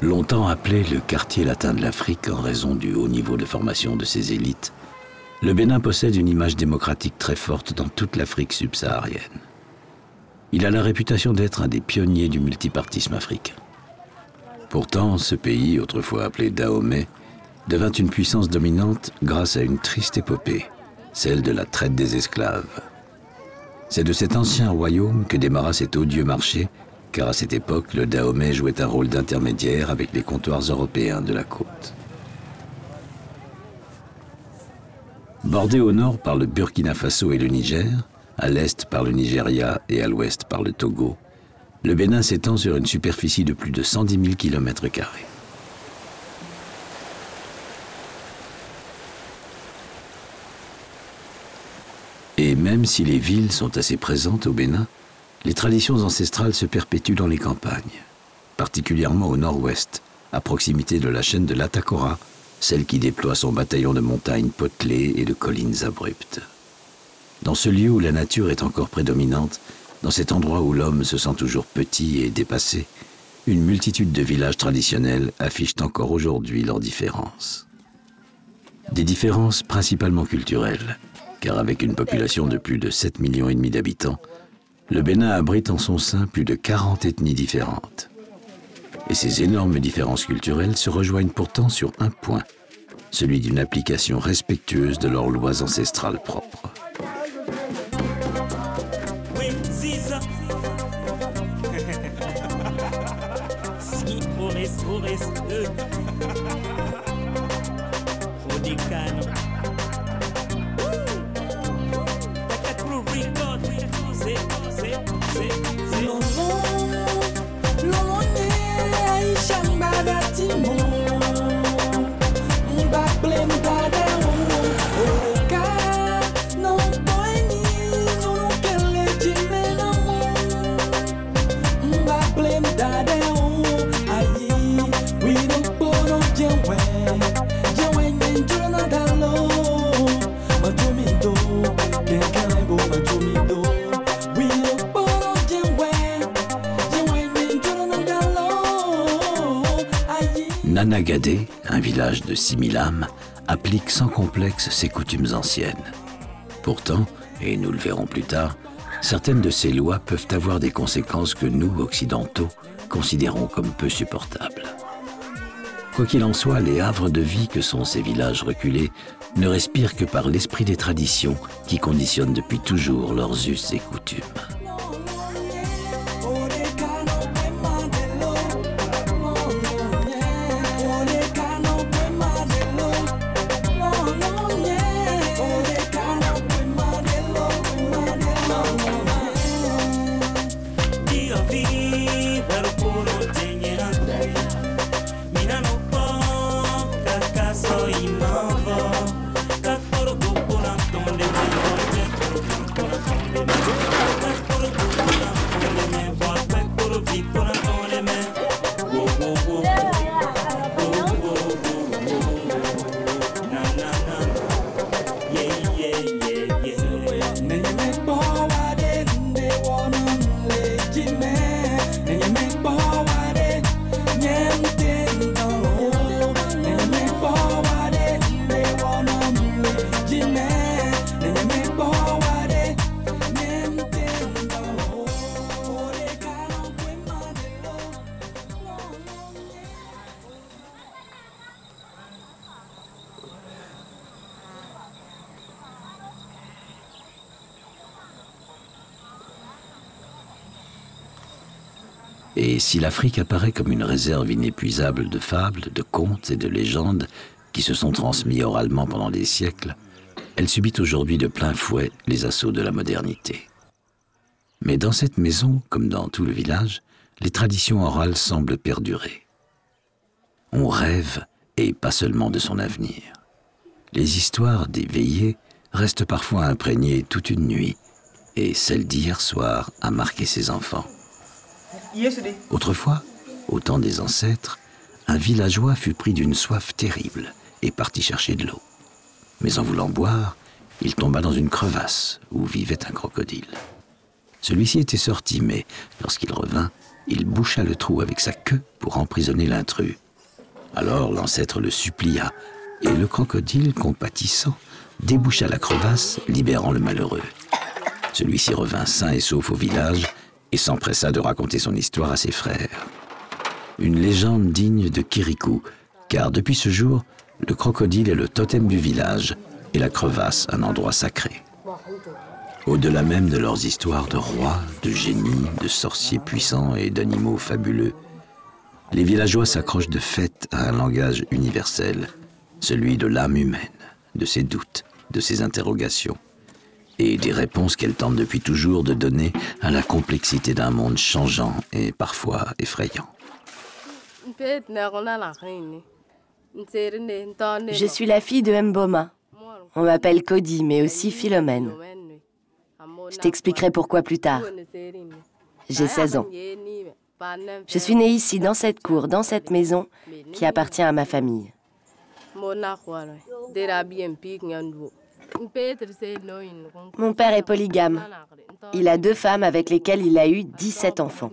Longtemps appelé le quartier latin de l'Afrique en raison du haut niveau de formation de ses élites, le Bénin possède une image démocratique très forte dans toute l'Afrique subsaharienne. Il a la réputation d'être un des pionniers du multipartisme africain. Pourtant, ce pays, autrefois appelé Dahomey, devint une puissance dominante grâce à une triste épopée, celle de la traite des esclaves. C'est de cet ancien royaume que démarra cet odieux marché, car à cette époque, le Dahomey jouait un rôle d'intermédiaire avec les comptoirs européens de la côte. Bordé au nord par le Burkina Faso et le Niger, à l'est par le Nigeria et à l'ouest par le Togo, le Bénin s'étend sur une superficie de plus de 110 000 km². Et même si les villes sont assez présentes au Bénin, les traditions ancestrales se perpétuent dans les campagnes, particulièrement au nord-ouest, à proximité de la chaîne de l'Atakora, celle qui déploie son bataillon de montagnes potelées et de collines abruptes. Dans ce lieu où la nature est encore prédominante, dans cet endroit où l'homme se sent toujours petit et dépassé, une multitude de villages traditionnels affichent encore aujourd'hui leurs différences. Des différences principalement culturelles, car avec une population de plus de 7,5 millions d'habitants, le Bénin abrite en son sein plus de 40 ethnies différentes. Et ces énormes différences culturelles se rejoignent pourtant sur un point, celui d'une application respectueuse de leurs lois ancestrales propres. Nanagadé, un village de 6000 âmes, applique sans complexe ses coutumes anciennes. Pourtant, et nous le verrons plus tard, certaines de ces lois peuvent avoir des conséquences que nous, occidentaux, considérons comme peu supportables. Quoi qu'il en soit, les havres de vie que sont ces villages reculés ne respirent que par l'esprit des traditions qui conditionnent depuis toujours leurs us et coutumes. Et si l'Afrique apparaît comme une réserve inépuisable de fables, de contes et de légendes qui se sont transmis oralement pendant des siècles, elle subit aujourd'hui de plein fouet les assauts de la modernité. Mais dans cette maison, comme dans tout le village, les traditions orales semblent perdurer. On rêve, et pas seulement de son avenir. Les histoires des veillées restent parfois imprégnées toute une nuit, et celle d'hier soir a marqué ses enfants. Autrefois, au temps des ancêtres, un villageois fut pris d'une soif terrible et partit chercher de l'eau. Mais en voulant boire, il tomba dans une crevasse où vivait un crocodile. Celui-ci était sorti, mais lorsqu'il revint, il boucha le trou avec sa queue pour emprisonner l'intrus. Alors l'ancêtre le supplia, et le crocodile, compatissant, déboucha la crevasse, libérant le malheureux. Celui-ci revint sain et sauf au village et s'empressa de raconter son histoire à ses frères. Une légende digne de Kirikou, car depuis ce jour, le crocodile est le totem du village et la crevasse un endroit sacré. Au-delà même de leurs histoires de rois, de génies, de sorciers puissants et d'animaux fabuleux, les villageois s'accrochent de fait à un langage universel, celui de l'âme humaine, de ses doutes, de ses interrogations, et des réponses qu'elle tente depuis toujours de donner à la complexité d'un monde changeant et parfois effrayant. Je suis la fille de Mboma. On m'appelle Cody, mais aussi Philomène. Je t'expliquerai pourquoi plus tard. J'ai 16 ans. Je suis née ici, dans cette cour, dans cette maison qui appartient à ma famille. Mon père est polygame. Il a 2 femmes avec lesquelles il a eu 17 enfants.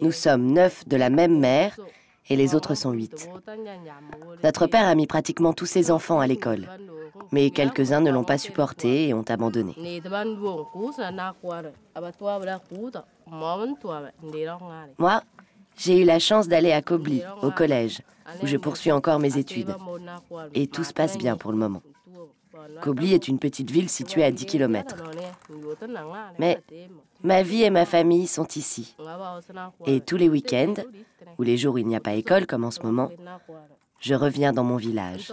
Nous sommes 9 de la même mère et les autres sont 8. Notre père a mis pratiquement tous ses enfants à l'école, mais quelques-uns ne l'ont pas supporté et ont abandonné. Moi, j'ai eu la chance d'aller à Kobli, au collège, où je poursuis encore mes études. Et tout se passe bien pour le moment. Kobli est une petite ville située à 10 km. Mais ma vie et ma famille sont ici. Et tous les week-ends, ou les jours où il n'y a pas école comme en ce moment, je reviens dans mon village.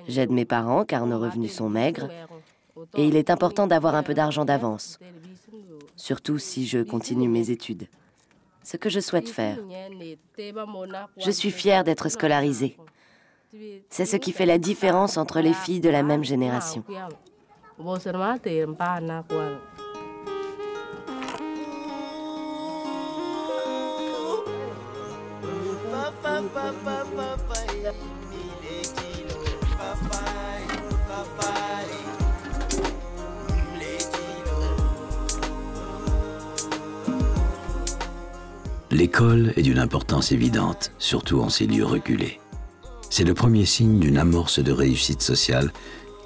J'aide mes parents car nos revenus sont maigres et il est important d'avoir un peu d'argent d'avance, surtout si je continue mes études. Ce que je souhaite faire. Je suis fière d'être scolarisée. C'est ce qui fait la différence entre les filles de la même génération. L'école est d'une importance évidente, surtout en ces lieux reculés. C'est le premier signe d'une amorce de réussite sociale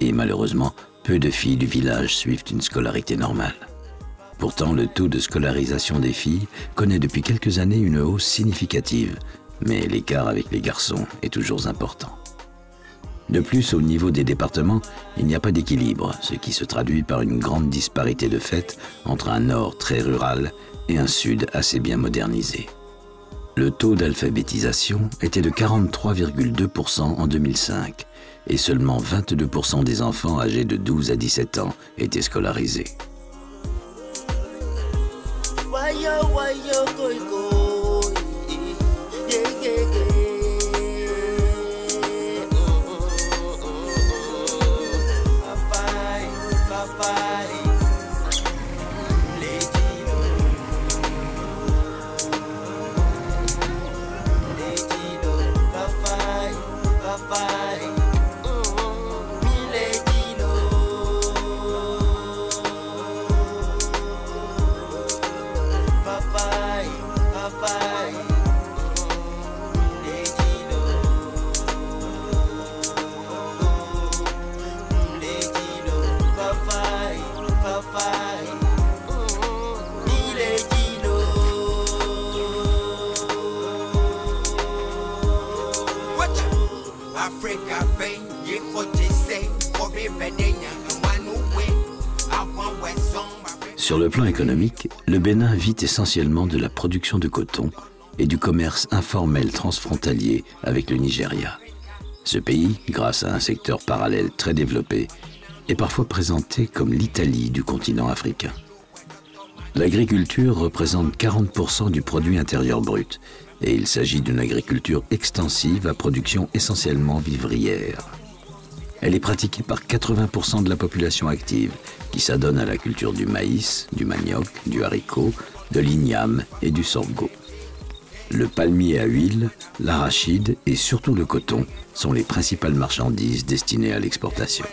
et malheureusement, peu de filles du village suivent une scolarité normale. Pourtant, le taux de scolarisation des filles connaît depuis quelques années une hausse significative, mais l'écart avec les garçons est toujours important. De plus, au niveau des départements, il n'y a pas d'équilibre, ce qui se traduit par une grande disparité de fait entre un nord très rural et un sud assez bien modernisé. Le taux d'alphabétisation était de 43,2% en 2005 et seulement 22% des enfants âgés de 12 à 17 ans étaient scolarisés. Sur le plan économique, le Bénin vit essentiellement de la production de coton et du commerce informel transfrontalier avec le Nigeria. Ce pays, grâce à un secteur parallèle très développé, est parfois présenté comme l'Italie du continent africain. L'agriculture représente 40% du produit intérieur brut et il s'agit d'une agriculture extensive à production essentiellement vivrière. Elle est pratiquée par 80% de la population active qui s'adonne à la culture du maïs, du manioc, du haricot, de l'igname et du sorgho. Le palmier à huile, l'arachide et surtout le coton sont les principales marchandises destinées à l'exportation.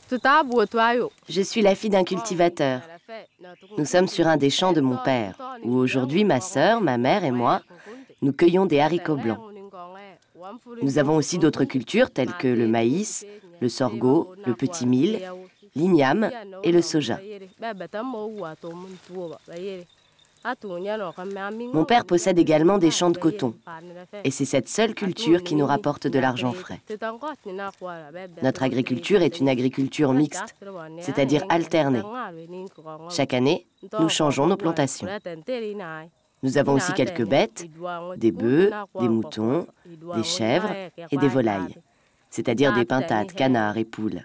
Je suis la fille d'un cultivateur. Nous sommes sur un des champs de mon père, où aujourd'hui ma sœur, ma mère et moi, nous cueillons des haricots blancs. Nous avons aussi d'autres cultures telles que le maïs, le sorgho, le petit mil, l'igname et le soja. Mon père possède également des champs de coton, et c'est cette seule culture qui nous rapporte de l'argent frais. Notre agriculture est une agriculture mixte, c'est-à-dire alternée. Chaque année, nous changeons nos plantations. Nous avons aussi quelques bêtes, des bœufs, des moutons, des chèvres et des volailles, c'est-à-dire des pintades, canards et poules.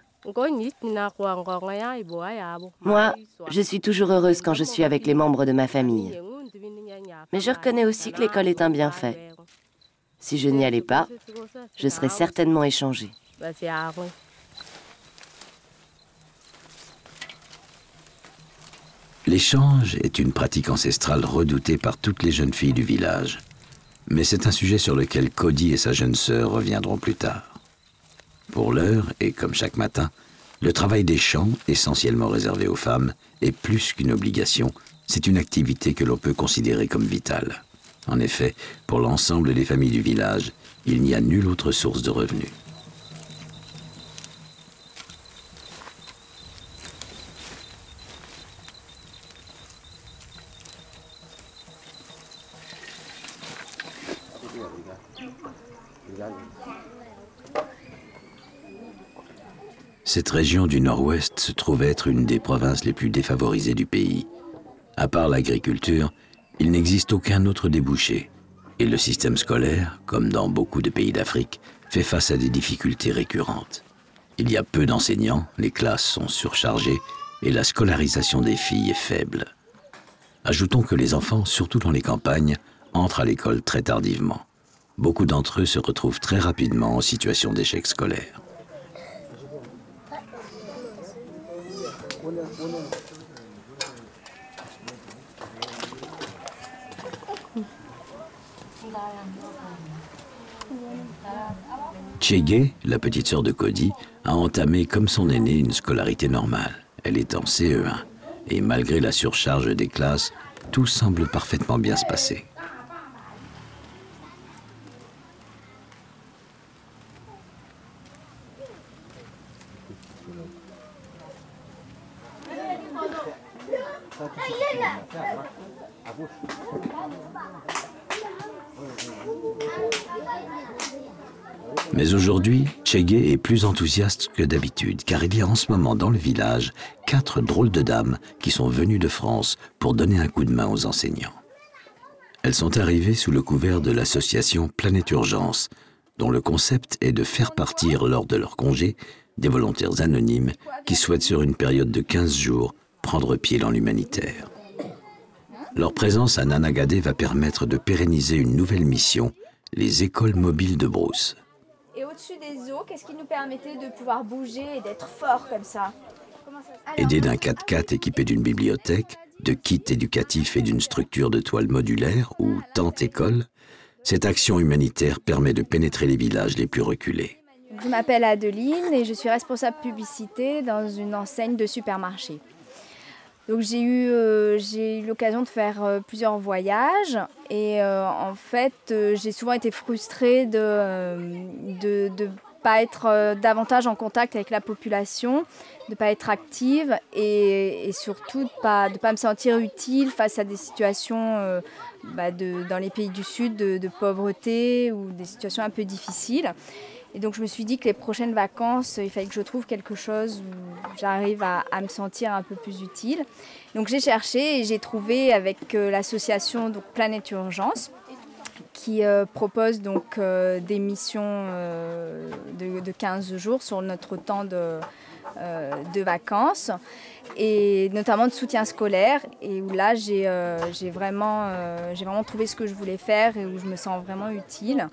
Moi, je suis toujours heureuse quand je suis avec les membres de ma famille. Mais je reconnais aussi que l'école est un bienfait. Si je n'y allais pas, je serais certainement échangée. L'échange est une pratique ancestrale redoutée par toutes les jeunes filles du village. Mais c'est un sujet sur lequel Cody et sa jeune sœur reviendront plus tard. Pour l'heure, et comme chaque matin, le travail des champs, essentiellement réservé aux femmes, est plus qu'une obligation, c'est une activité que l'on peut considérer comme vitale. En effet, pour l'ensemble des familles du village, il n'y a nulle autre source de revenus. Cette région du Nord-Ouest se trouve être une des provinces les plus défavorisées du pays. À part l'agriculture, il n'existe aucun autre débouché. Et le système scolaire, comme dans beaucoup de pays d'Afrique, fait face à des difficultés récurrentes. Il y a peu d'enseignants, les classes sont surchargées et la scolarisation des filles est faible. Ajoutons que les enfants, surtout dans les campagnes, entrent à l'école très tardivement. Beaucoup d'entre eux se retrouvent très rapidement en situation d'échec scolaire. Chege, la petite sœur de Cody, a entamé comme son aînée une scolarité normale. Elle est en CE1 et malgré la surcharge des classes, tout semble parfaitement bien se passer. Mais aujourd'hui, Chege est plus enthousiaste que d'habitude, car il y a en ce moment dans le village 4 drôles de dames qui sont venues de France pour donner un coup de main aux enseignants. Elles sont arrivées sous le couvert de l'association Planète Urgence, dont le concept est de faire partir lors de leur congé des volontaires anonymes qui souhaitent sur une période de 15 jours prendre pied dans l'humanitaire. Leur présence à Nanagadé va permettre de pérenniser une nouvelle mission, les écoles mobiles de brousse. Et au-dessus des eaux, qu'est-ce qui nous permettait de pouvoir bouger et d'être fort comme ça? Aidés d'un 4x4 équipé d'une bibliothèque, de kits éducatifs et d'une structure de toile modulaire ou tente-école, cette action humanitaire permet de pénétrer les villages les plus reculés. Je m'appelle Adeline et je suis responsable publicité dans une enseigne de supermarché. Donc j'ai eu l'occasion de faire plusieurs voyages et en fait j'ai souvent été frustrée de pas être davantage en contact avec la population, de pas être active et surtout de pas me sentir utile face à des situations dans les pays du Sud de pauvreté ou des situations un peu difficiles. Et donc je me suis dit que les prochaines vacances, il fallait que je trouve quelque chose où j'arrive à me sentir un peu plus utile. Donc j'ai cherché et j'ai trouvé avec l'association Planète Urgence qui propose donc des missions de 15 jours sur notre temps de vacances et notamment de soutien scolaire et où là j'ai vraiment trouvé ce que je voulais faire et où je me sens vraiment utile.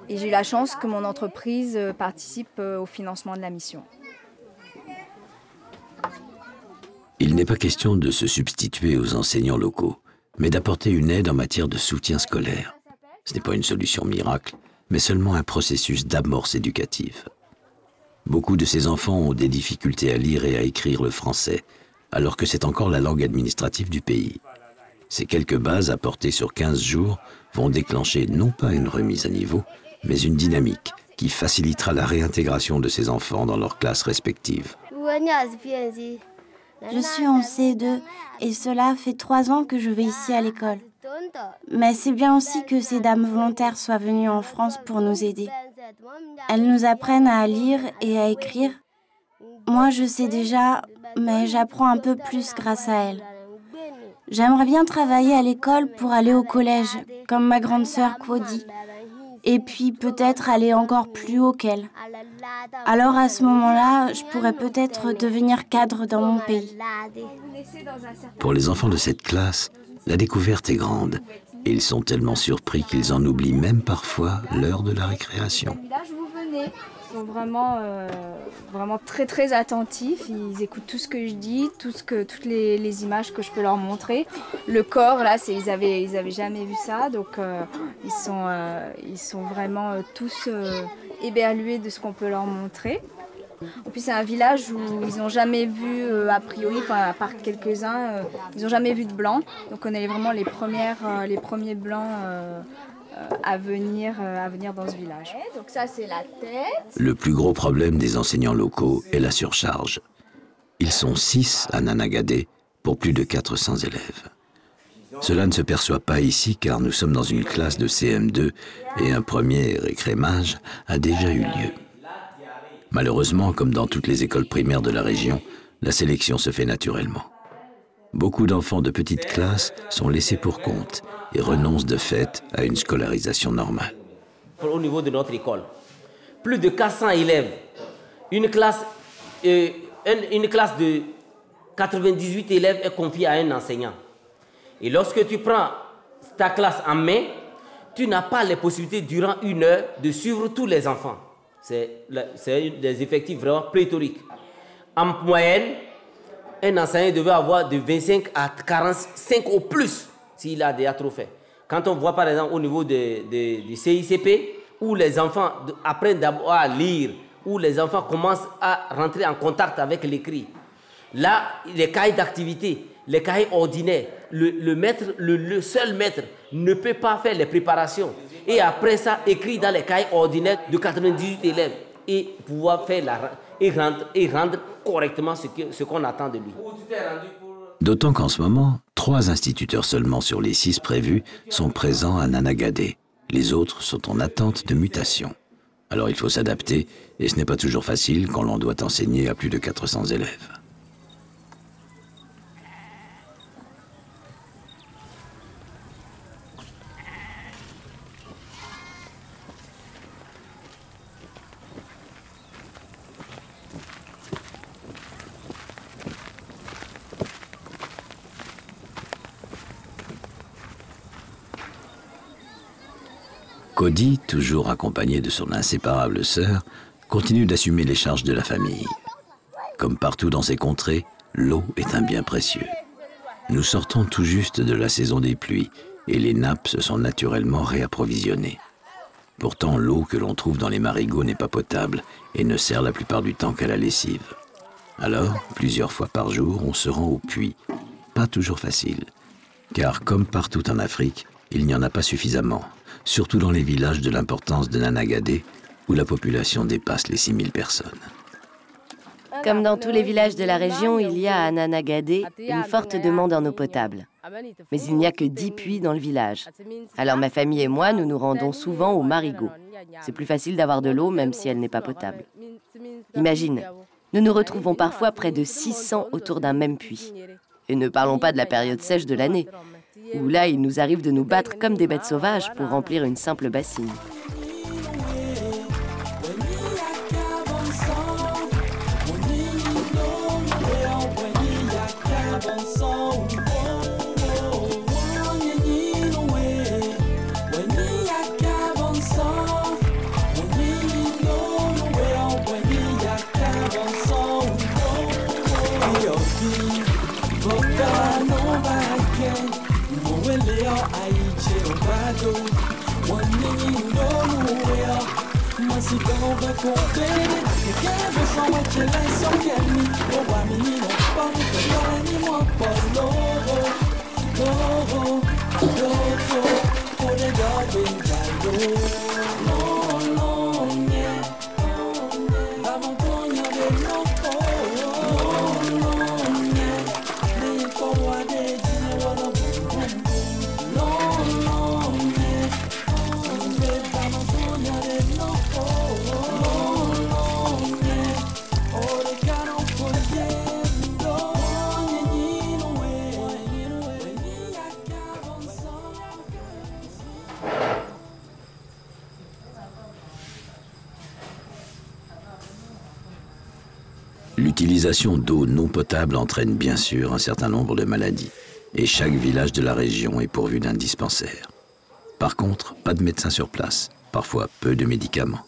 Et j'ai eu la chance que mon entreprise participe au financement de la mission. Il n'est pas question de se substituer aux enseignants locaux, mais d'apporter une aide en matière de soutien scolaire. Ce n'est pas une solution miracle, mais seulement un processus d'amorce éducative. Beaucoup de ces enfants ont des difficultés à lire et à écrire le français, alors que c'est encore la langue administrative du pays. Ces quelques bases apportées sur 15 jours vont déclencher non pas une remise à niveau, mais une dynamique qui facilitera la réintégration de ces enfants dans leurs classes respectives. Je suis en C2 et cela fait 3 ans que je vais ici à l'école. Mais c'est bien aussi que ces dames volontaires soient venues en France pour nous aider. Elles nous apprennent à lire et à écrire. Moi, je sais déjà, mais j'apprends un peu plus grâce à elles. J'aimerais bien travailler à l'école pour aller au collège, comme ma grande sœur Cody. Et puis peut-être aller encore plus haut qu'elle. Alors à ce moment-là, je pourrais peut-être devenir cadre dans mon pays. Pour les enfants de cette classe, la découverte est grande. Et ils sont tellement surpris qu'ils en oublient même parfois l'heure de la récréation. Ils sont vraiment très très attentifs. Ils écoutent tout ce que je dis, toutes les images que je peux leur montrer. Le corps, là, ils avaient jamais vu ça, donc ils sont vraiment tous éberlués de ce qu'on peut leur montrer. En plus, c'est un village où ils n'ont jamais vu, a priori, à part quelques-uns, ils n'ont jamais vu de blancs. Donc on est vraiment les premiers blancs à venir dans ce village. Donc ça, c'est la tête. Le plus gros problème des enseignants locaux est la surcharge. Ils sont 6 à Nana Gadé pour plus de 400 élèves. Cela ne se perçoit pas ici car nous sommes dans une classe de CM2 et un premier écrémage a déjà eu lieu. Malheureusement, comme dans toutes les écoles primaires de la région, la sélection se fait naturellement. Beaucoup d'enfants de petites classes sont laissés pour compte et renoncent de fait à une scolarisation normale. Au niveau de notre école, plus de 400 élèves, une classe de 98 élèves est confiée à un enseignant. Et lorsque tu prends ta classe en main, tu n'as pas les possibilités durant 1 heure de suivre tous les enfants. C'est des effectifs vraiment pléthoriques. En moyenne, un enseignant devait avoir de 25 à 45 au plus s'il a déjà trop fait. Quand on voit par exemple au niveau du CICP, où les enfants apprennent d'abord à lire, où les enfants commencent à rentrer en contact avec l'écrit, là, les cahiers d'activité, les cahiers ordinaires, le seul maître ne peut pas faire les préparations. Et après ça, écrit dans les cahiers ordinaires de 98 élèves et pouvoir faire et rendre correctement ce qu'on attend de lui. D'autant qu'en ce moment, 3 instituteurs seulement sur les 6 prévus sont présents à Nana Gadé. Les autres sont en attente de mutation. Alors il faut s'adapter et ce n'est pas toujours facile quand l'on doit enseigner à plus de 400 élèves. Cody, toujours accompagné de son inséparable sœur, continue d'assumer les charges de la famille. Comme partout dans ces contrées, l'eau est un bien précieux. Nous sortons tout juste de la saison des pluies et les nappes se sont naturellement réapprovisionnées. Pourtant, l'eau que l'on trouve dans les marigots n'est pas potable et ne sert la plupart du temps qu'à la lessive. Alors, plusieurs fois par jour, on se rend au puits. Pas toujours facile, car comme partout en Afrique, il n'y en a pas suffisamment, surtout dans les villages de l'importance de Nana Gadé, où la population dépasse les 6000 personnes. Comme dans tous les villages de la région, il y a à Nana Gadé une forte demande en eau potable. Mais il n'y a que 10 puits dans le village. Alors ma famille et moi, nous nous rendons souvent au marigot. C'est plus facile d'avoir de l'eau, même si elle n'est pas potable. Imagine, nous nous retrouvons parfois près de 600 autour d'un même puits. Et ne parlons pas de la période sèche de l'année, où là, il nous arrive de nous battre comme des bêtes sauvages pour remplir une simple bassine. One L'utilisation d'eau non potable entraîne bien sûr un certain nombre de maladies, et chaque village de la région est pourvu d'un dispensaire. Par contre, pas de médecin sur place, parfois peu de médicaments.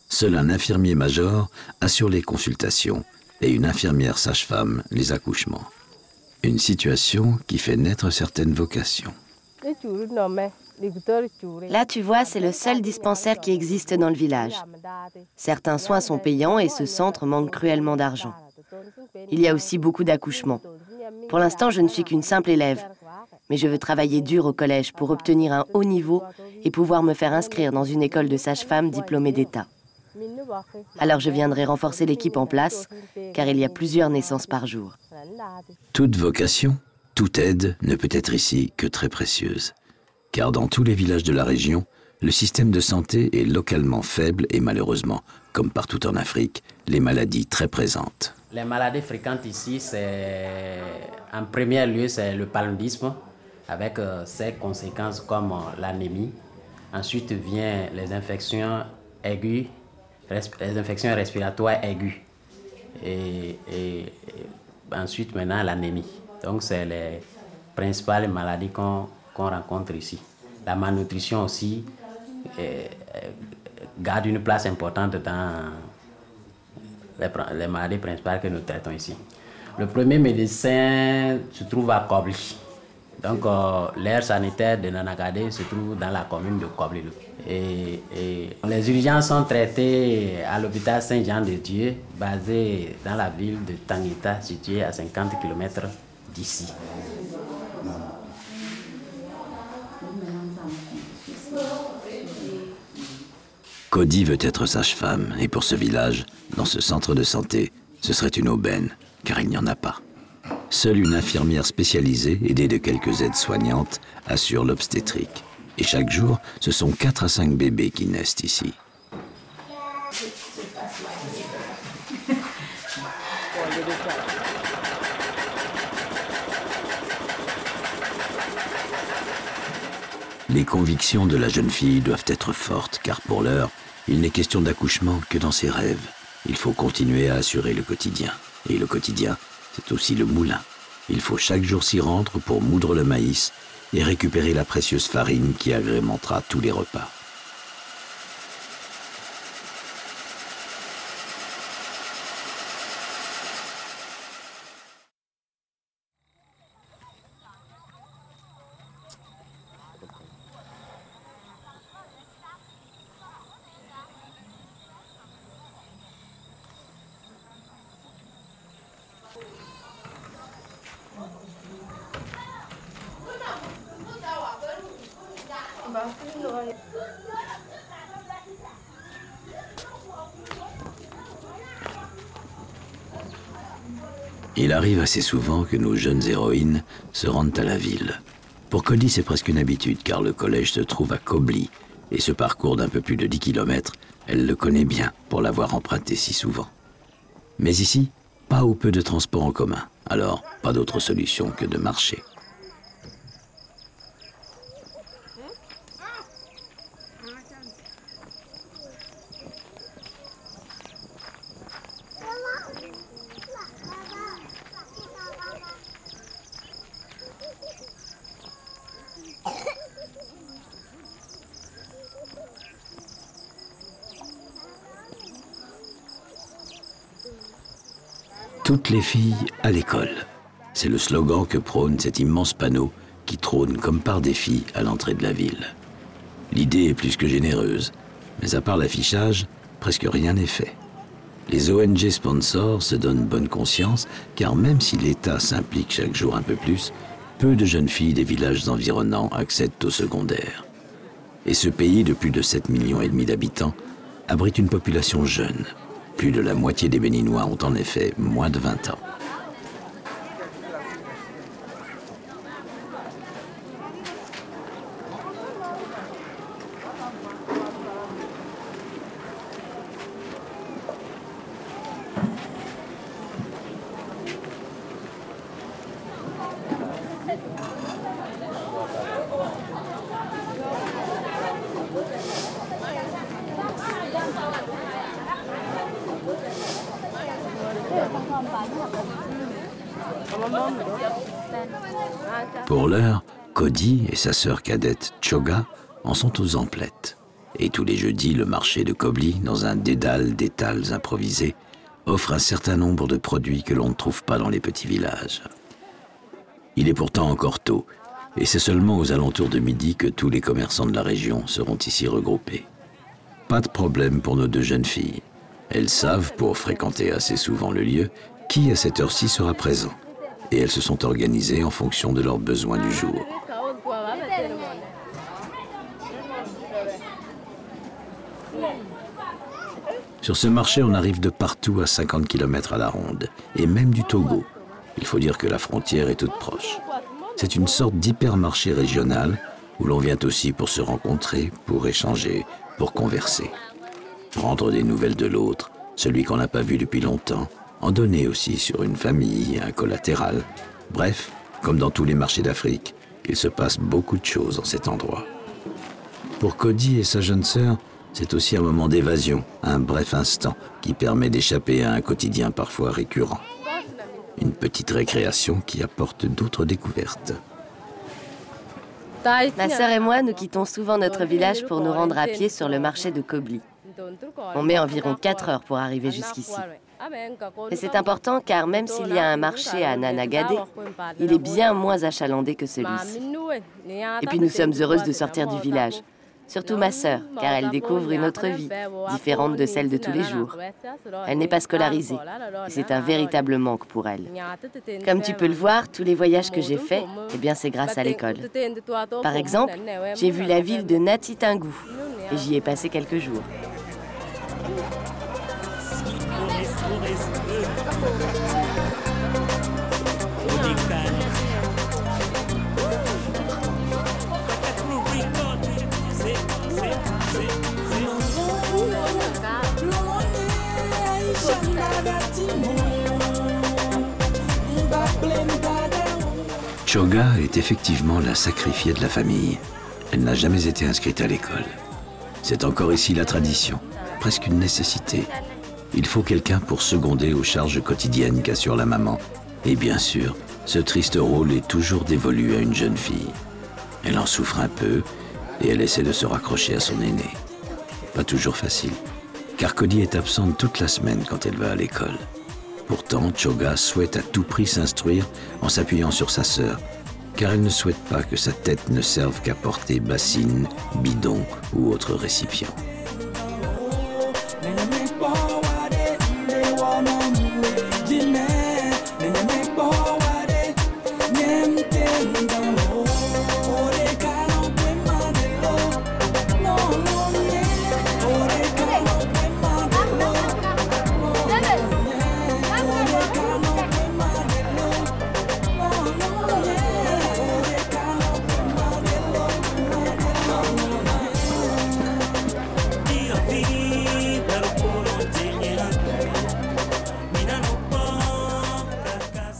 Seul un infirmier major assure les consultations et une infirmière sage-femme les accouchements. Une situation qui fait naître certaines vocations. Là, tu vois, c'est le seul dispensaire qui existe dans le village. Certains soins sont payants et ce centre manque cruellement d'argent. Il y a aussi beaucoup d'accouchements. Pour l'instant, je ne suis qu'une simple élève, mais je veux travailler dur au collège pour obtenir un haut niveau et pouvoir me faire inscrire dans une école de sage-femme diplômée d'État. Alors je viendrai renforcer l'équipe en place, car il y a plusieurs naissances par jour. Toute vocation, toute aide ne peut être ici que très précieuse. Car dans tous les villages de la région, le système de santé est localement faible et malheureusement, comme partout en Afrique, les maladies très présentes. Les maladies fréquentes ici, en premier lieu, c'est le paludisme, avec ses conséquences comme l'anémie. Ensuite vient les infections aiguës, les infections respiratoires aiguës. Et ensuite, maintenant, l'anémie. Donc, c'est les principales maladies qu'on rencontre ici. La malnutrition aussi garde une place importante dans les maladies principales que nous traitons ici. Le premier médecin se trouve à Kobli. Donc, l'aire sanitaire de Nanakade se trouve dans la commune de Kobli. Et les urgences sont traitées à l'hôpital Saint-Jean-de-Dieu, basé dans la ville de Tangita, située à 50 km d'ici. Cody veut être sage-femme et pour ce village, dans ce centre de santé, ce serait une aubaine, car il n'y en a pas. Seule une infirmière spécialisée, aidée de quelques aides-soignantes, assure l'obstétrique. Et chaque jour, ce sont 4 à 5 bébés qui naissent ici. Les convictions de la jeune fille doivent être fortes, car pour l'heure, il n'est question d'accouchement que dans ses rêves. Il faut continuer à assurer le quotidien. Et le quotidien, c'est aussi le moulin. Il faut chaque jour s'y rendre pour moudre le maïs et récupérer la précieuse farine qui agrémentera tous les repas. Il arrive assez souvent que nos jeunes héroïnes se rendent à la ville. Pour Cody, c'est presque une habitude car le collège se trouve à Kobli et ce parcours d'un peu plus de 10 km, elle le connaît bien pour l'avoir emprunté si souvent. Mais ici, pas ou peu de transport en commun, alors pas d'autre solution que de marcher. Toutes les filles à l'école. C'est le slogan que prône cet immense panneau qui trône comme par défi à l'entrée de la ville. L'idée est plus que généreuse, mais à part l'affichage, presque rien n'est fait. Les ONG sponsors se donnent bonne conscience, car même si l'État s'implique chaque jour un peu plus, peu de jeunes filles des villages environnants accèdent au secondaire. Et ce pays de plus de 7,5 millions d'habitants abrite une population jeune. Plus de la moitié des Béninois ont en effet moins de 20 ans. Pour l'heure, Cody et sa sœur cadette Choga en sont aux emplettes. Et tous les jeudis, le marché de Kobli, dans un dédale d'étals improvisés, offre un certain nombre de produits que l'on ne trouve pas dans les petits villages. Il est pourtant encore tôt, et c'est seulement aux alentours de midi que tous les commerçants de la région seront ici regroupés. Pas de problème pour nos deux jeunes filles. Elles savent, pour fréquenter assez souvent le lieu, qui à cette heure-ci sera présent. Et elles se sont organisées en fonction de leurs besoins du jour. Sur ce marché, on arrive de partout à 50 km à la ronde, et même du Togo. Il faut dire que la frontière est toute proche. C'est une sorte d'hypermarché régional où l'on vient aussi pour se rencontrer, pour échanger, pour converser. Prendre des nouvelles de l'autre, celui qu'on n'a pas vu depuis longtemps, en donner aussi sur une famille, un collatéral. Bref, comme dans tous les marchés d'Afrique, il se passe beaucoup de choses en cet endroit. Pour Cody et sa jeune sœur, c'est aussi un moment d'évasion, un bref instant qui permet d'échapper à un quotidien parfois récurrent. Une petite récréation qui apporte d'autres découvertes. Ma sœur et moi, nous quittons souvent notre village pour nous rendre à pied sur le marché de Kobli. On met environ 4 heures pour arriver jusqu'ici. Et c'est important car même s'il y a un marché à Nanagadé, il est bien moins achalandé que celui-ci. Et puis nous sommes heureuses de sortir du village. Surtout ma sœur, car elle découvre une autre vie, différente de celle de tous les jours. Elle n'est pas scolarisée, et c'est un véritable manque pour elle. Comme tu peux le voir, tous les voyages que j'ai faits, eh bien c'est grâce à l'école. Par exemple, j'ai vu la ville de Natitingou, et j'y ai passé quelques jours. Choga est effectivement la sacrifiée de la famille. Elle n'a jamais été inscrite à l'école. C'est encore ici la tradition, presque une nécessité. Il faut quelqu'un pour seconder aux charges quotidiennes qu'assure la maman. Et bien sûr, ce triste rôle est toujours dévolu à une jeune fille. Elle en souffre un peu et elle essaie de se raccrocher à son aîné. Pas toujours facile, car Cody est absente toute la semaine quand elle va à l'école. Pourtant, Choga souhaite à tout prix s'instruire en s'appuyant sur sa sœur, car elle ne souhaite pas que sa tête ne serve qu'à porter bassine, bidon ou autre récipient.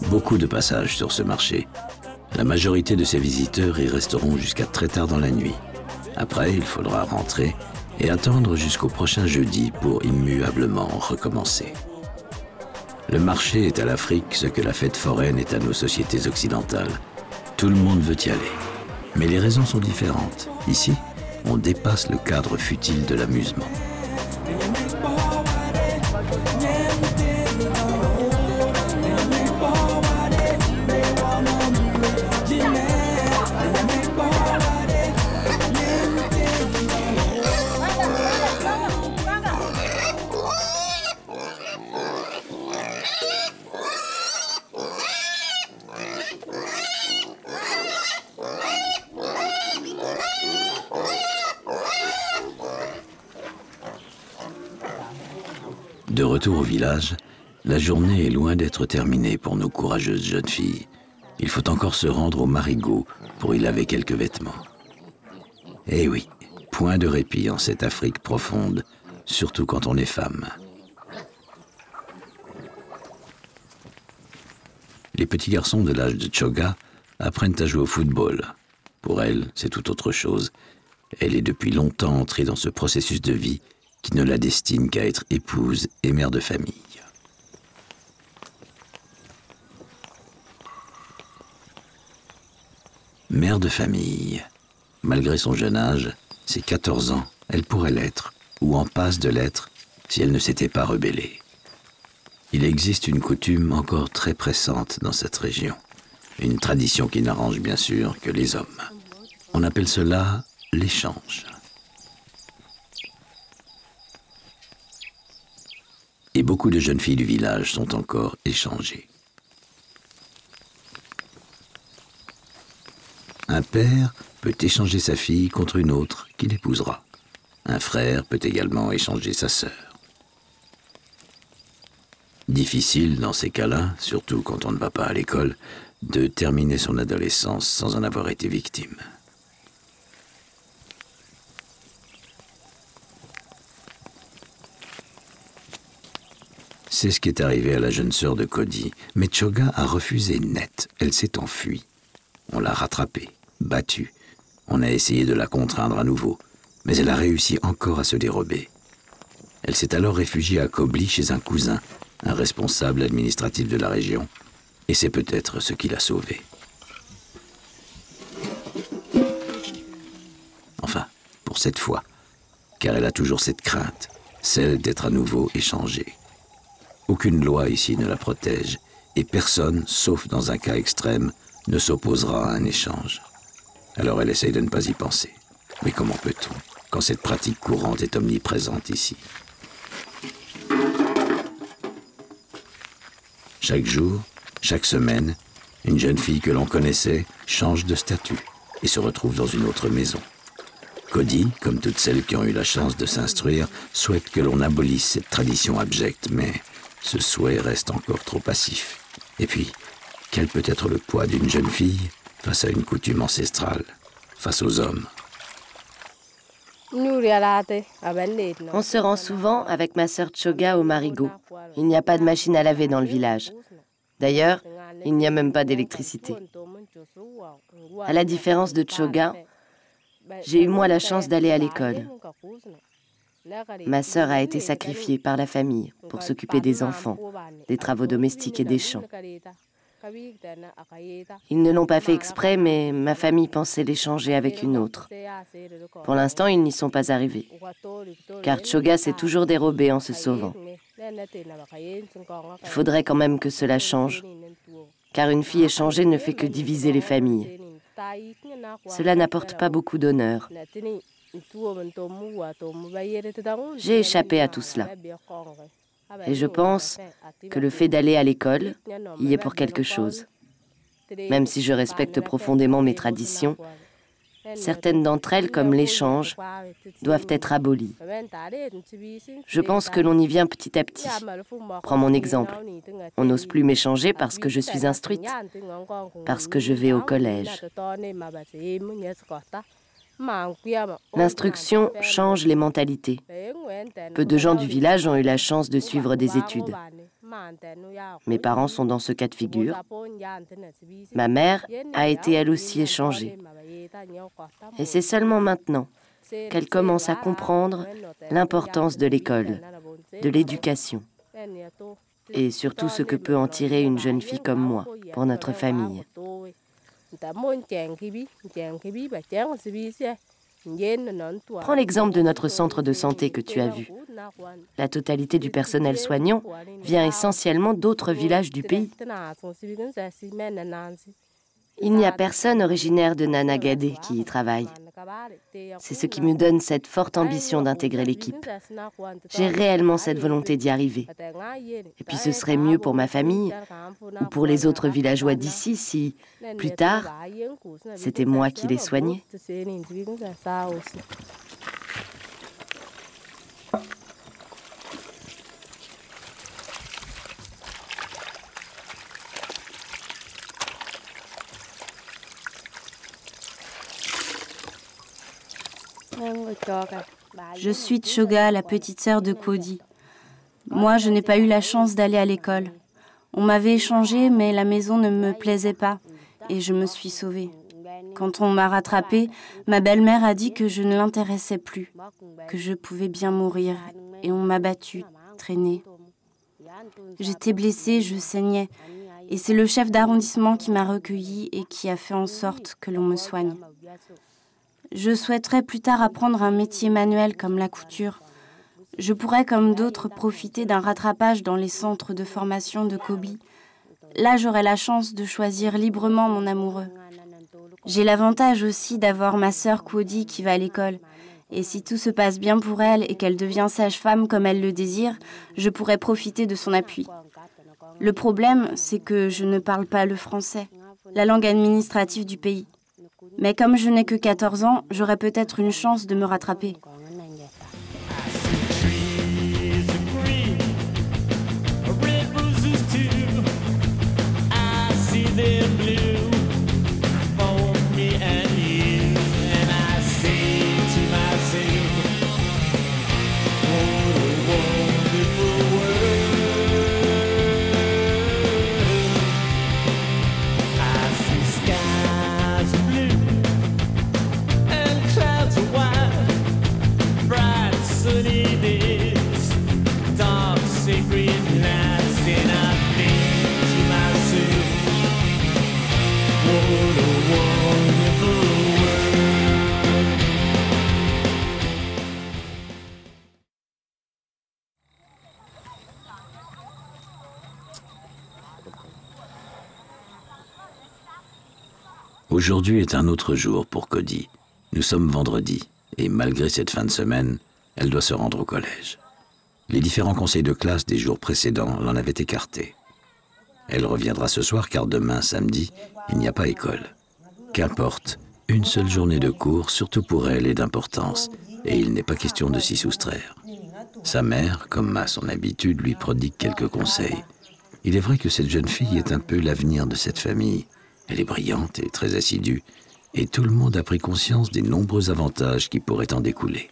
Beaucoup de passages sur ce marché. La majorité de ces visiteurs y resteront jusqu'à très tard dans la nuit. Après, il faudra rentrer et attendre jusqu'au prochain jeudi pour immuablement recommencer. Le marché est à l'Afrique ce que la fête foraine est à nos sociétés occidentales. Tout le monde veut y aller. Mais les raisons sont différentes. Ici, on dépasse le cadre futile de l'amusement. De retour au village, la journée est loin d'être terminée pour nos courageuses jeunes filles. Il faut encore se rendre au marigot pour y laver quelques vêtements. Eh oui, point de répit en cette Afrique profonde, surtout quand on est femme. Les petits garçons de l'âge de Choga apprennent à jouer au football. Pour elle, c'est tout autre chose. Elle est depuis longtemps entrée dans ce processus de vie qui ne la destine qu'à être épouse et mère de famille. Mère de famille. Malgré son jeune âge, ses 14 ans, elle pourrait l'être, ou en passe de l'être, si elle ne s'était pas rebellée. Il existe une coutume encore très pressante dans cette région. Une tradition qui n'arrange bien sûr que les hommes. On appelle cela l'échange. Et beaucoup de jeunes filles du village sont encore échangées. Un père peut échanger sa fille contre une autre qu'il épousera. Un frère peut également échanger sa sœur. Difficile dans ces cas-là, surtout quand on ne va pas à l'école, de terminer son adolescence sans en avoir été victime. C'est ce qui est arrivé à la jeune sœur de Cody, mais Choga a refusé net. Elle s'est enfuie. On l'a rattrapée, battue. On a essayé de la contraindre à nouveau, mais elle a réussi encore à se dérober. Elle s'est alors réfugiée à Kobli chez un cousin, un responsable administratif de la région, et c'est peut-être ce qui l'a sauvée. Enfin, pour cette fois, car elle a toujours cette crainte, celle d'être à nouveau échangée. Aucune loi ici ne la protège, et personne, sauf dans un cas extrême, ne s'opposera à un échange. Alors elle essaye de ne pas y penser. Mais comment peut-on, quand cette pratique courante est omniprésente ici? Chaque jour, chaque semaine, une jeune fille que l'on connaissait change de statut et se retrouve dans une autre maison. Cody, comme toutes celles qui ont eu la chance de s'instruire, souhaite que l'on abolisse cette tradition abjecte, mais ce souhait reste encore trop passif. Et puis, quel peut être le poids d'une jeune fille face à une coutume ancestrale, face aux hommes? On se rend souvent avec ma sœur Choga au marigot. Il n'y a pas de machine à laver dans le village. D'ailleurs, il n'y a même pas d'électricité. À la différence de Choga, j'ai eu moi la chance d'aller à l'école. Ma sœur a été sacrifiée par la famille pour s'occuper des enfants, des travaux domestiques et des champs. Ils ne l'ont pas fait exprès, mais ma famille pensait l'échanger avec une autre. Pour l'instant, ils n'y sont pas arrivés, car Choga s'est toujours dérobé en se sauvant. Il faudrait quand même que cela change, car une fille échangée ne fait que diviser les familles. Cela n'apporte pas beaucoup d'honneur. J'ai échappé à tout cela. Et je pense que le fait d'aller à l'école y est pour quelque chose. Même si je respecte profondément mes traditions, certaines d'entre elles, comme l'échange, doivent être abolies. Je pense que l'on y vient petit à petit. Prends mon exemple. On n'ose plus m'échanger parce que je suis instruite, parce que je vais au collège. L'instruction change les mentalités. Peu de gens du village ont eu la chance de suivre des études. Mes parents sont dans ce cas de figure. Ma mère a été elle aussi échangée. Et c'est seulement maintenant qu'elle commence à comprendre l'importance de l'école, de l'éducation, et surtout ce que peut en tirer une jeune fille comme moi pour notre famille. Prends l'exemple de notre centre de santé que tu as vu. La totalité du personnel soignant vient essentiellement d'autres villages du pays. Il n'y a personne originaire de Nanagadé qui y travaille. C'est ce qui me donne cette forte ambition d'intégrer l'équipe. J'ai réellement cette volonté d'y arriver. Et puis ce serait mieux pour ma famille ou pour les autres villageois d'ici si, plus tard, c'était moi qui les soignais. Je suis Choga, la petite sœur de Cody. Moi, je n'ai pas eu la chance d'aller à l'école. On m'avait échangé, mais la maison ne me plaisait pas et je me suis sauvée. Quand on m'a rattrapée, ma belle-mère a dit que je ne l'intéressais plus, que je pouvais bien mourir et on m'a battue, traînée. J'étais blessée, je saignais et c'est le chef d'arrondissement qui m'a recueillie et qui a fait en sorte que l'on me soigne. Je souhaiterais plus tard apprendre un métier manuel comme la couture. Je pourrais, comme d'autres, profiter d'un rattrapage dans les centres de formation de Kobli. Là, j'aurai la chance de choisir librement mon amoureux. J'ai l'avantage aussi d'avoir ma sœur Cody qui va à l'école. Et si tout se passe bien pour elle et qu'elle devient sage-femme comme elle le désire, je pourrai profiter de son appui. Le problème, c'est que je ne parle pas le français, la langue administrative du pays. Mais comme je n'ai que 14 ans, j'aurai peut-être une chance de me rattraper. Aujourd'hui est un autre jour pour Cody. Nous sommes vendredi, et malgré cette fin de semaine, elle doit se rendre au collège. Les différents conseils de classe des jours précédents l'en avaient écarté. Elle reviendra ce soir car demain, samedi, il n'y a pas école. Qu'importe, une seule journée de cours, surtout pour elle, est d'importance, et il n'est pas question de s'y soustraire. Sa mère, comme à son habitude, lui prodigue quelques conseils. Il est vrai que cette jeune fille est un peu l'avenir de cette famille. Elle est brillante et très assidue, et tout le monde a pris conscience des nombreux avantages qui pourraient en découler.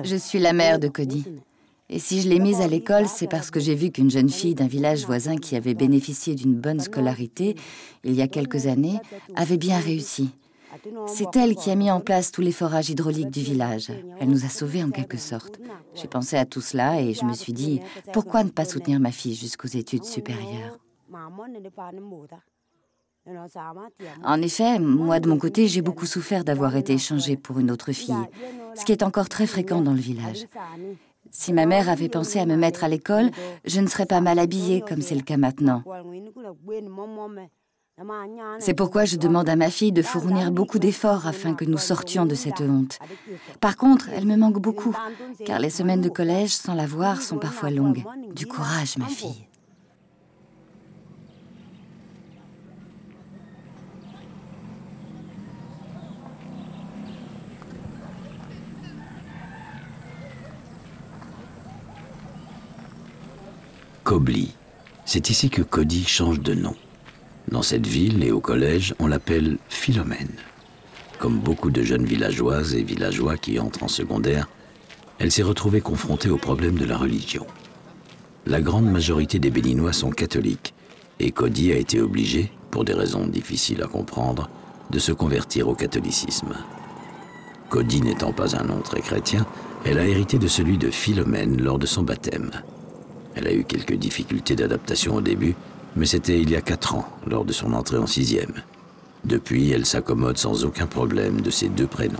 Je suis la mère de Cody. Et si je l'ai mise à l'école, c'est parce que j'ai vu qu'une jeune fille d'un village voisin qui avait bénéficié d'une bonne scolarité, il y a quelques années, avait bien réussi. C'est elle qui a mis en place tous les forages hydrauliques du village. Elle nous a sauvés en quelque sorte. J'ai pensé à tout cela et je me suis dit, pourquoi ne pas soutenir ma fille jusqu'aux études supérieures ? En effet, moi de mon côté, j'ai beaucoup souffert d'avoir été échangée pour une autre fille, ce qui est encore très fréquent dans le village. Si ma mère avait pensé à me mettre à l'école, je ne serais pas mal habillée comme c'est le cas maintenant. C'est pourquoi je demande à ma fille de fournir beaucoup d'efforts afin que nous sortions de cette honte. Par contre, elle me manque beaucoup, car les semaines de collège sans la voir sont parfois longues. Du courage, ma fille. Kobli. C'est ici que Cody change de nom. Dans cette ville et au collège, on l'appelle Philomène. Comme beaucoup de jeunes villageoises et villageois qui entrent en secondaire, elle s'est retrouvée confrontée au problème de la religion. La grande majorité des Béninois sont catholiques et Cody a été obligé, pour des raisons difficiles à comprendre, de se convertir au catholicisme. Cody n'étant pas un nom très chrétien, elle a hérité de celui de Philomène lors de son baptême. Elle a eu quelques difficultés d'adaptation au début, mais c'était il y a 4 ans, lors de son entrée en 6e. Depuis, elle s'accommode sans aucun problème de ses 2 prénoms.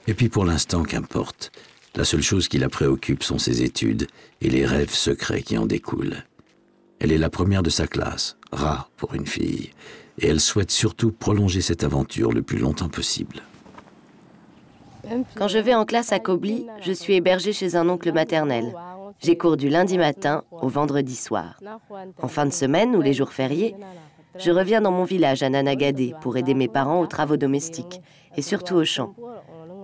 Et puis pour l'instant, qu'importe. La seule chose qui la préoccupe sont ses études et les rêves secrets qui en découlent. Elle est la première de sa classe, rare pour une fille, et elle souhaite surtout prolonger cette aventure le plus longtemps possible. Quand je vais en classe à Kobli, je suis hébergée chez un oncle maternel. J'ai cours du lundi matin au vendredi soir. En fin de semaine ou les jours fériés, je reviens dans mon village à Nanagadé pour aider mes parents aux travaux domestiques et surtout au champ.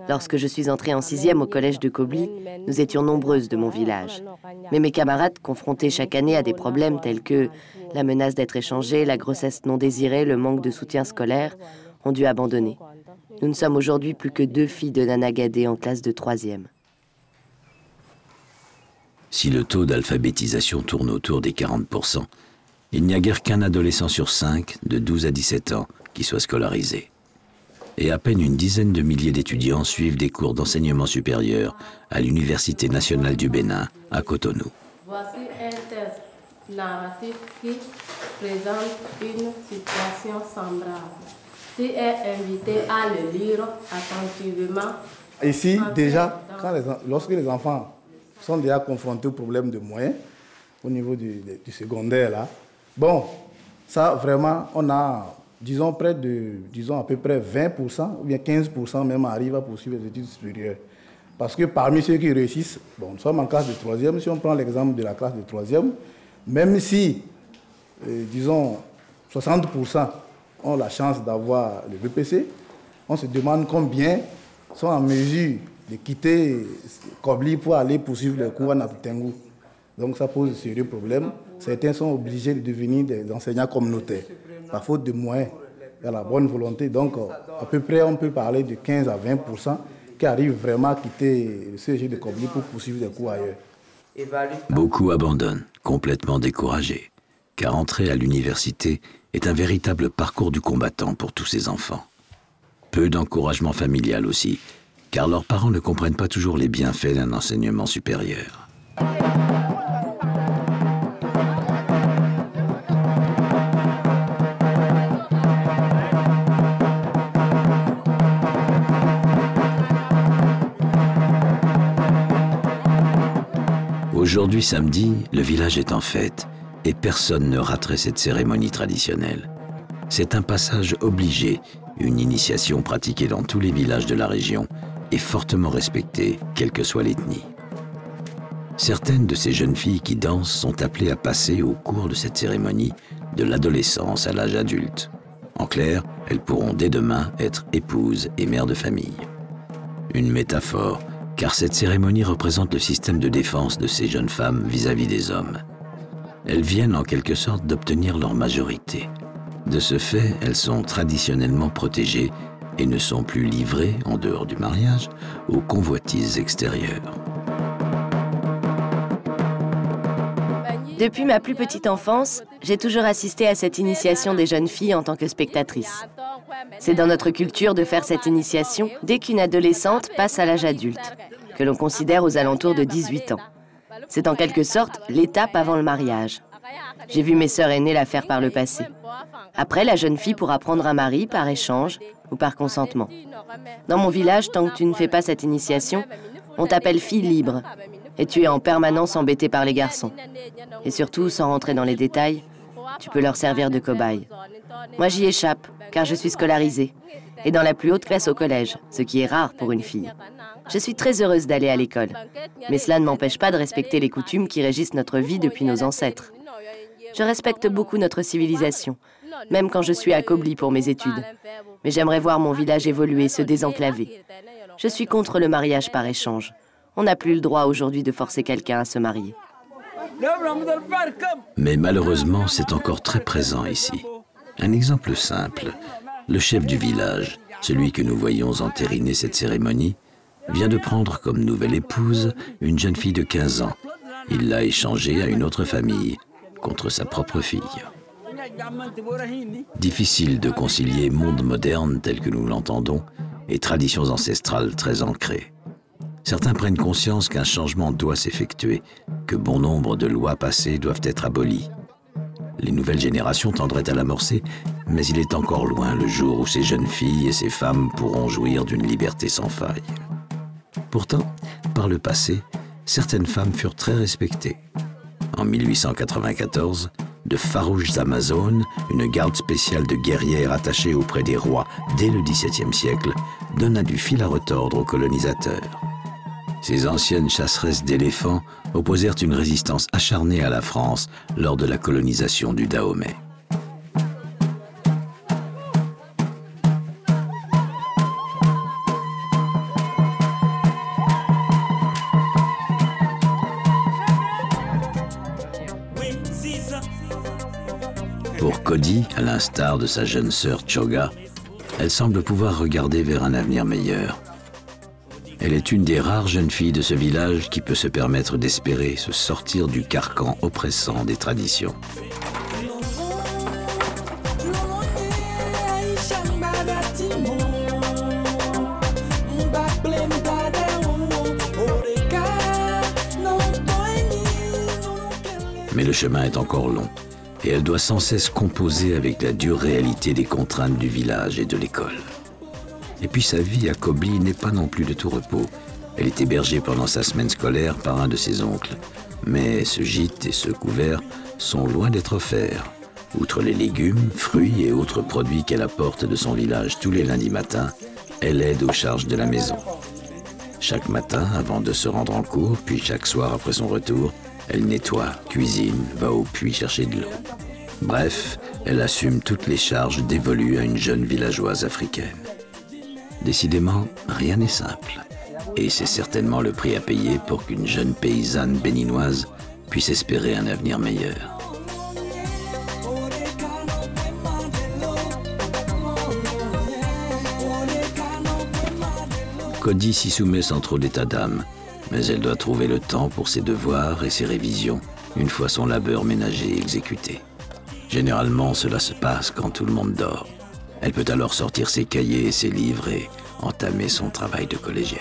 Lorsque je suis entrée en 6e au collège de Kobli, nous étions nombreuses de mon village. Mais mes camarades, confrontés chaque année à des problèmes tels que la menace d'être échangés, la grossesse non désirée, le manque de soutien scolaire, ont dû abandonner. Nous ne sommes aujourd'hui plus que 2 filles de Nana Gadé en classe de 3e. Si le taux d'alphabétisation tourne autour des 40%, il n'y a guère qu'un adolescent sur 5 de 12 à 17 ans qui soit scolarisé. Et à peine une dizaine de milliers d'étudiants suivent des cours d'enseignement supérieur à l'Université nationale du Bénin, à Cotonou. Voici un test narratif qui présente une situation semblable. Tu es invité à le lire attentivement. Ici, déjà, lorsque les enfants sont déjà confrontés aux problèmes de moyens, au niveau du secondaire, là, bon, ça vraiment, on a... disons à peu près 20% ou bien 15% même arrivent à poursuivre les études supérieures. Parce que parmi ceux qui réussissent, bon, nous sommes en classe de 3e, si on prend l'exemple de la classe de 3e, même si, disons, 60% ont la chance d'avoir le BPC, on se demande combien sont en mesure de quitter Kobli pour aller poursuivre les cours en Apitengu. Donc ça pose de sérieux problèmes. Certains sont obligés de devenir des enseignants communautaires, par faute de moyens et à la bonne volonté. Donc, à peu près, on peut parler de 15 à 20% qui arrivent vraiment à quitter le CEG de Kobli pour poursuivre des cours ailleurs. Beaucoup abandonnent, complètement découragés, car entrer à l'université est un véritable parcours du combattant pour tous ces enfants. Peu d'encouragement familial aussi, car leurs parents ne comprennent pas toujours les bienfaits d'un enseignement supérieur. Aujourd'hui samedi, le village est en fête et personne ne raterait cette cérémonie traditionnelle. C'est un passage obligé, une initiation pratiquée dans tous les villages de la région et fortement respectée, quelle que soit l'ethnie. Certaines de ces jeunes filles qui dansent sont appelées à passer au cours de cette cérémonie de l'adolescence à l'âge adulte. En clair, elles pourront dès demain être épouses et mères de famille. Une métaphore, car cette cérémonie représente le système de défense de ces jeunes femmes vis-à-vis des hommes. Elles viennent en quelque sorte d'obtenir leur majorité. De ce fait, elles sont traditionnellement protégées et ne sont plus livrées, en dehors du mariage, aux convoitises extérieures. Depuis ma plus petite enfance, j'ai toujours assisté à cette initiation des jeunes filles en tant que spectatrice. C'est dans notre culture de faire cette initiation dès qu'une adolescente passe à l'âge adulte, que l'on considère aux alentours de 18 ans. C'est en quelque sorte l'étape avant le mariage. J'ai vu mes sœurs aînées la faire par le passé. Après, la jeune fille pourra prendre un mari par échange ou par consentement. Dans mon village, tant que tu ne fais pas cette initiation, on t'appelle fille libre et tu es en permanence embêtée par les garçons. Et surtout, sans rentrer dans les détails, tu peux leur servir de cobaye. Moi, j'y échappe, car je suis scolarisée, et dans la plus haute classe au collège, ce qui est rare pour une fille. Je suis très heureuse d'aller à l'école, mais cela ne m'empêche pas de respecter les coutumes qui régissent notre vie depuis nos ancêtres. Je respecte beaucoup notre civilisation, même quand je suis à Kobli pour mes études. Mais j'aimerais voir mon village évoluer, se désenclaver. Je suis contre le mariage par échange. On n'a plus le droit aujourd'hui de forcer quelqu'un à se marier. Mais malheureusement, c'est encore très présent ici. Un exemple simple. Le chef du village, celui que nous voyons entériner cette cérémonie, vient de prendre comme nouvelle épouse une jeune fille de 15 ans. Il l'a échangée à une autre famille, contre sa propre fille. Difficile de concilier monde moderne tel que nous l'entendons et traditions ancestrales très ancrées. Certains prennent conscience qu'un changement doit s'effectuer, que bon nombre de lois passées doivent être abolies. Les nouvelles générations tendraient à l'amorcer, mais il est encore loin le jour où ces jeunes filles et ces femmes pourront jouir d'une liberté sans faille. Pourtant, par le passé, certaines femmes furent très respectées. En 1894, de farouches Amazones, une garde spéciale de guerrières attachées auprès des rois dès le XVIIe siècle, donna du fil à retordre aux colonisateurs. Ces anciennes chasseresses d'éléphants opposèrent une résistance acharnée à la France lors de la colonisation du Dahomey. Cody, à l'instar de sa jeune sœur Choga, elle semble pouvoir regarder vers un avenir meilleur. Elle est une des rares jeunes filles de ce village qui peut se permettre d'espérer se sortir du carcan oppressant des traditions. Mais le chemin est encore long et elle doit sans cesse composer avec la dure réalité des contraintes du village et de l'école. Et puis sa vie à Kobli n'est pas non plus de tout repos. Elle est hébergée pendant sa semaine scolaire par un de ses oncles. Mais ce gîte et ce couvert sont loin d'être offerts. Outre les légumes, fruits et autres produits qu'elle apporte de son village tous les lundis matins, elle aide aux charges de la maison. Chaque matin, avant de se rendre en cours, puis chaque soir après son retour, elle nettoie, cuisine, va au puits chercher de l'eau. Bref, elle assume toutes les charges dévolues à une jeune villageoise africaine. Décidément, rien n'est simple. Et c'est certainement le prix à payer pour qu'une jeune paysanne béninoise puisse espérer un avenir meilleur. Cody s'y soumet sans trop d'état d'âme, mais elle doit trouver le temps pour ses devoirs et ses révisions, une fois son labeur ménager exécuté. Généralement, cela se passe quand tout le monde dort. Elle peut alors sortir ses cahiers et ses livres et entamer son travail de collégienne.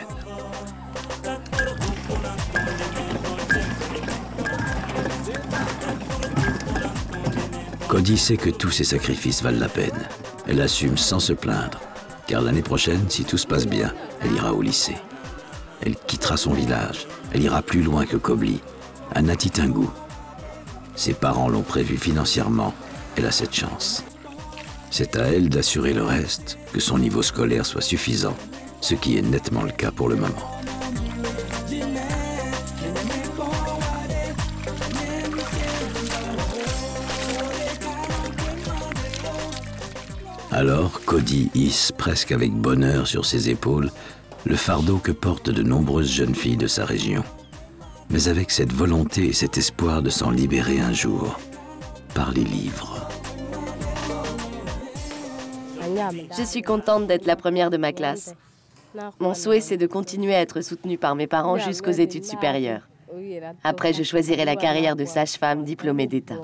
Cody sait que tous ses sacrifices valent la peine. Elle assume sans se plaindre, car l'année prochaine, si tout se passe bien, elle ira au lycée. Elle quittera son village, elle ira plus loin que Kobli, à Natitingou. Ses parents l'ont prévu financièrement, elle a cette chance. C'est à elle d'assurer le reste, que son niveau scolaire soit suffisant, ce qui est nettement le cas pour le moment. Alors, Cody hisse presque avec bonheur sur ses épaules le fardeau que portent de nombreuses jeunes filles de sa région, mais avec cette volonté et cet espoir de s'en libérer un jour, par les livres. Je suis contente d'être la première de ma classe. Mon souhait, c'est de continuer à être soutenue par mes parents jusqu'aux études supérieures. Après, je choisirai la carrière de sage-femme diplômée d'État.